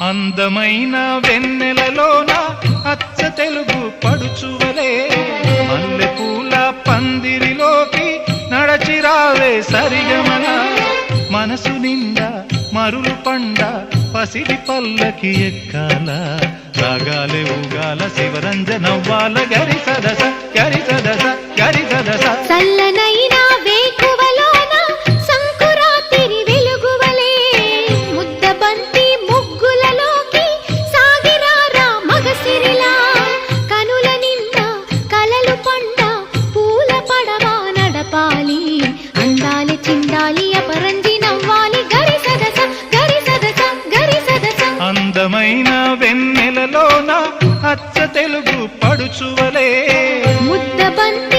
అందమైన వెన్నెలలోన అచ్చ తెలుగు పడుచువలే మల్లెపూల పందిరిలోకి నడచిరావే సరిగమన మనసు నిండా మరులు పండ పసిడి పల్లకి ఎక్కాల రాగాలే ఊగాల శివరంజనవ్వాల గరి సదస గరి సదస గరి సదస చల్లనైన వేకువలోన సంకురాతిరి వెలుగువలే ముద్దబంతి ముగ్గులలోకి సాగిరారా మగసిరిలా కనుల నిండా కలలు పండ పూల పడవా నడపాలి అందాలి చిందాలి అపరంజి నవ్వాలి గరి సదస గరి సదస గరి సదస అందమైన వెన్నెలలోన అచ్చ తెలుగు పడుచువలే ముద్దబంతి